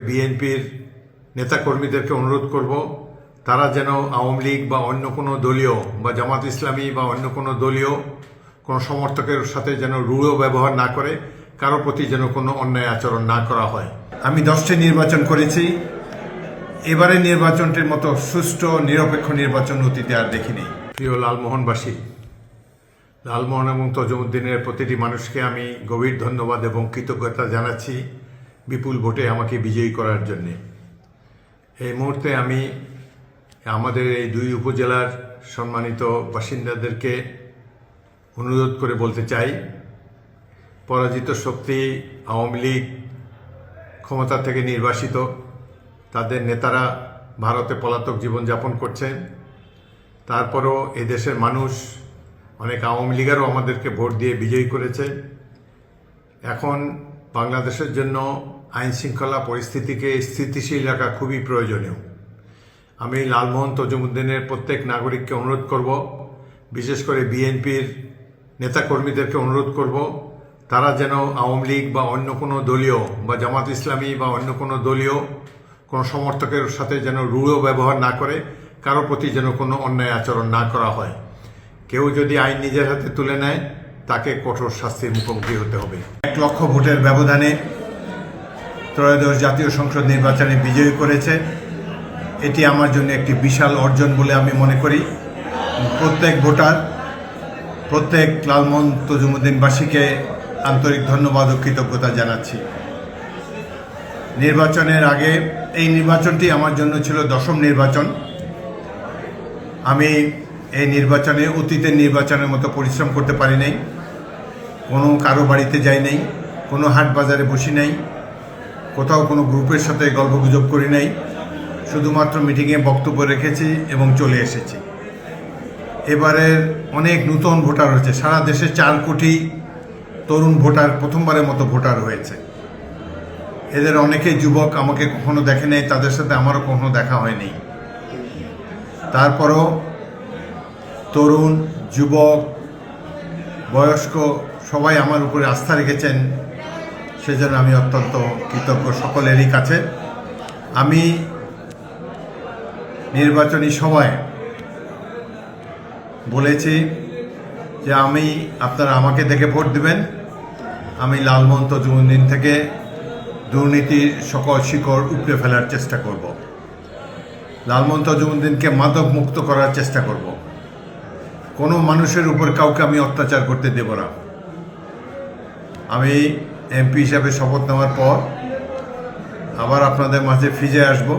বিএনপির নেতাকর্মীদেরকে অনুরোধ করব, তারা যেন আওয়ামী লীগ বা অন্য কোনো দলীয় বা জামাত ইসলামী বা অন্য কোনো দলীয় কোনো সমর্থকের সাথে যেন রূঢ় ব্যবহার না করে, কারো প্রতি যেন কোনো অন্যায় আচরণ না করা হয়। আমি 10টি নির্বাচন করেছি। এবারে নির্বাচনটির মতো সুষ্ঠু নিরপেক্ষ নির্বাচন অতীতে আর দেখিনি। প্রিয় লালমোহনবাসী, লালমোহন এবং তজুমুদ্দিনের প্রতিটি মানুষকে আমি গভীর ধন্যবাদ এবং কৃতজ্ঞতা জানাচ্ছি বিপুল ভোটে আমাকে বিজয়ী করার জন্যে। এই মুহূর্তে আমি আমাদের এই দুই উপজেলার সম্মানিত বাসিন্দাদেরকে অনুরোধ করে বলতে চাই, পরাজিত শক্তি আওয়ামী লীগ ক্ষমতা থেকে নির্বাসিত, তাদের নেতারা ভারতে পলাতক জীবনযাপন করছেন। তারপরও এদেশের মানুষ অনেক আওয়ামী লীগেরও আমাদেরকে ভোট দিয়ে বিজয়ী করেছে। এখন বাংলাদেশের জন্য আইন শৃঙ্খলা পরিস্থিতিকে স্থিতিশীল রাখা খুবই প্রয়োজনীয়। আমি লালমোহন তজুমুদ্দিনের প্রত্যেক নাগরিককে অনুরোধ করব, বিশেষ করে বিএনপির নেতাকর্মীদেরকে অনুরোধ করব, তারা যেন আওয়ামী লীগ বা অন্য কোনো দলীয় বা জামাত ইসলামী বা অন্য কোনো দলীয় কোনো সমর্থকের সাথে যেন রূঢ় ব্যবহার না করে, কারো প্রতি যেন কোনো অন্যায় আচরণ না করা হয়। কেউ যদি আইন নিজের হাতে তুলে নেয়, তাকে কঠোর শাস্তির মুখোমুখি হতে হবে। 1 লক্ষ ভোটের ব্যবধানে ত্রয়োদশ জাতীয় সংসদ নির্বাচনে বিজয়ী করেছে। এটি আমার জন্য একটি বিশাল অর্জন বলে আমি মনে করি। প্রত্যেক ভোটার, প্রত্যেক লালমোহন তজুমুদ্দিনবাসীকে আন্তরিক ধন্যবাদ ও কৃতজ্ঞতা জানাচ্ছি। নির্বাচনের আগে এই নির্বাচনটি আমার জন্য ছিল 10ম নির্বাচন। আমি এই নির্বাচনে অতীতের নির্বাচনের মতো পরিশ্রম করতে পারি নাই, কোনো কারো বাড়িতে যাই নাই, কোনো হাট বাজারে বসি নাই, কোথাও কোনো গ্রুপের সাথে গল্পগুজব করি নাই, শুধুমাত্র মিটিংয়ে বক্তব্য রেখেছি এবং চলে এসেছি। এবারের অনেক নতুন ভোটার হয়েছে, সারা দেশে 4 কোটি তরুণ ভোটার প্রথমবারের মতো ভোটার হয়েছে। এদের অনেকেই যুবক, আমাকে কখনো দেখে নেই, তাদের সাথে আমারও কখনো দেখা হয়নি। তারপরও তরুণ, যুবক, বয়স্ক সবাই আমার উপরে আস্থা রেখেছেন, সেজন্য আমি অত্যন্ত কৃতজ্ঞ সকলেরই কাছে। আমি নির্বাচনী সভায় বলেছি যে আপনারা আমাকে দেখে ভোট দিবেন। আমি লালমোহন তজুমুদ্দিন থেকে দুর্নীতির সকল শিকড় উপড়ে ফেলার চেষ্টা করব। লালমোহন তজুমুদ্দিনকে মাদক মুক্ত করার চেষ্টা করব। কোনো মানুষের উপর কাউকে আমি অত্যাচার করতে দেব না। আমি এমপি হিসাবে শপথ নেওয়ার পর আবার আপনাদের মাঝে ফিরে আসব।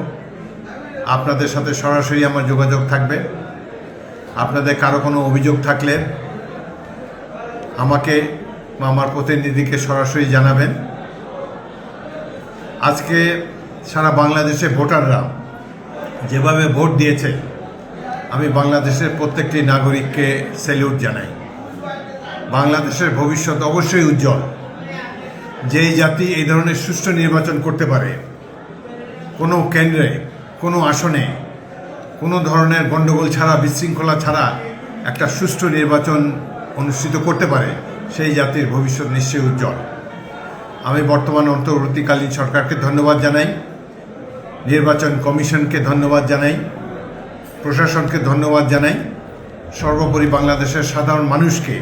আপনাদের সাথে সরাসরি আমার যোগাযোগ থাকবে। আপনাদের কারো কোনো অভিযোগ থাকলে আমাকে বা আমার প্রতিনিধিকে সরাসরি জানাবেন। আজকে সারা বাংলাদেশে ভোটাররা যেভাবে ভোট দিয়েছে, আমি বাংলাদেশের প্রত্যেকটি নাগরিককে স্যালিউট জানাই। বাংলাদেশের ভবিষ্যৎ অবশ্যই উজ্জ্বল। যেই জাতি এই ধরনের সুষ্ঠু নির্বাচন করতে পারে, কোনো কেন্দ্রে, কোনো আসনে কোনো ধরনের গণ্ডগোল ছাড়া, বিশৃঙ্খলা ছাড়া একটা সুষ্ঠু নির্বাচন অনুষ্ঠিত করতে পারে, সেই জাতির ভবিষ্যৎ নিশ্চয়ই উজ্জ্বল। আমি বর্তমান অন্তর্বর্তীকালীন সরকারকে ধন্যবাদ জানাই, নির্বাচন কমিশনকে ধন্যবাদ জানাই, প্রশাসনকে ধন্যবাদ জানাই, সর্বোপরি বাংলাদেশের সাধারণ মানুষকে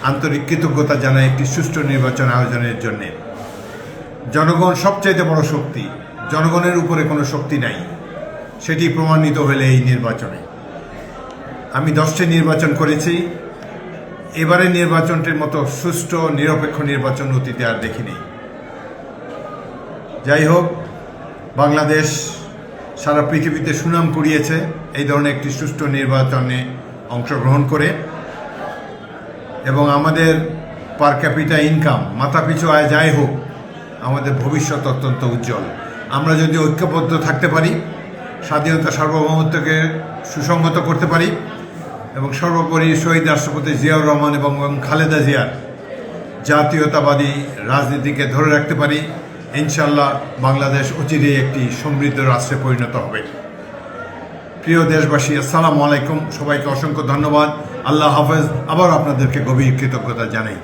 আন্তরিক কৃতজ্ঞতা জানাই একটি সুষ্ঠু নির্বাচন আয়োজনের জন্য। জনগণ সবচাইতে বড় শক্তি, জনগণের উপরে কোনো শক্তি নাই, সেটি প্রমাণিত হলে এই নির্বাচনে। আমি 10টি নির্বাচন করেছি। এবারে নির্বাচনটির মতো সুষ্ঠু নিরপেক্ষ নির্বাচন অতীতে আর দেখিনি। যাই হোক, বাংলাদেশ সারা পৃথিবীতে সুনাম কুড়িয়েছে এই ধরনের একটি সুষ্ঠু নির্বাচনে অংশগ্রহণ করে, এবং আমাদের পার ক্যাপিটা ইনকাম, মাথাপিছু আয় যাই হোক, আমাদের ভবিষ্যৎ অত্যন্ত উজ্জ্বল। আমরা যদি ঐক্যবদ্ধ থাকতে পারি, স্বাধীনতা সার্বভৌমত্বকে সুসংহত করতে পারি, এবং সর্বোপরি শহীদ রাষ্ট্রপতি জিয়াউর রহমান এবং খালেদা জিয়ার জাতীয়তাবাদী রাজনীতিকে ধরে রাখতে পারি, ইনশাল্লাহ বাংলাদেশ অচিরেই একটি সমৃদ্ধ রাষ্ট্রে পরিণত হবে। প্রিয় দেশবাসী, আসসালামু আলাইকুম। সবাইকে অসংখ্য ধন্যবাদ। আল্লাহ হাফেজ। আবার আপনাদেরকে গভীর কৃতজ্ঞতা জানাই।